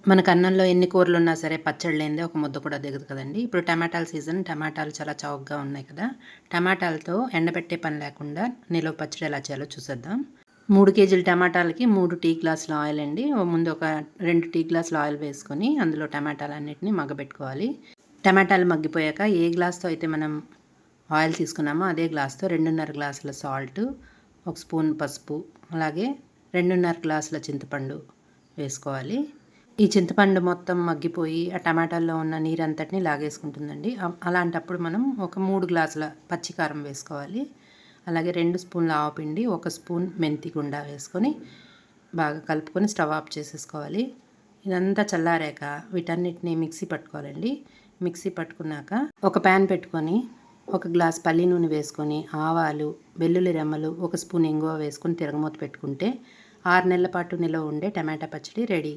మనకు అన్నంలో ఎన్ని కూరలున్నా సరే పచ్చడి లేనిదే ఒక ముద్ద కూడా దిగదు కదండీ. ఇప్పుడు టమాటాల సీజన్. టమాటాలు చాలా చౌకగా ఉన్నాయి కదా! టమాటాలతో ఎండబెట్టే పని లేకుండా నిలవ పచ్చడి ఎలా చేయాలో చూసేద్దాం. 3 కేజీల టమాటాలకి 3 టీ గ్లాసుల ఆయిల్ అండి. ముందు ఒక 2 టీ గ్లాసుల ఆయిల్ వేసుకొని అందులో టమాటాలన్నిటిని మగ్గబెట్టుకోవాలి. టమాటాలు మగ్గిపోయాక ఏ గ్లాస్‌తో అయితే మనం ఆయిల్ తీసుకున్నామో అదే గ్లాస్‌తో 2:30 గ్లాసుల సాల్టు, ఒక స్పూన్ పసుపు, అలాగే 2:30 గ్లాసుల చింతపండు వేసుకోవాలి. ఈ చింతపండు మొత్తం మగ్గిపోయి ఆ టమాటాల్లో ఉన్న నీరంతటిని లాగేసుకుంటుందండి. అలాంటప్పుడు మనం ఒక 3 గ్లాసుల పచ్చికారం వేసుకోవాలి. అలాగే 2 స్పూన్ల ఆవపిండి, 1 స్పూన్ మెంతి గుండ వేసుకొని బాగా కలుపుకొని స్టవ్ ఆఫ్ చేసేసుకోవాలి. ఇదంతా చల్లారాక వీటన్నిటిని మిక్సీ పట్టుకోవాలండి. మిక్సీ పట్టుకున్నాక ఒక ప్యాన్ పెట్టుకొని 1 గ్లాస్ పల్లి నూనె వేసుకొని ఆవాలు, వెల్లుల్లి రెమ్మలు, 1 స్పూన్ ఇంగువ వేసుకొని తిరగమూత పెట్టుకుంటే 6 నెలల పాటు నిలవ ఉండే టమాటా పచ్చడి రెడీ.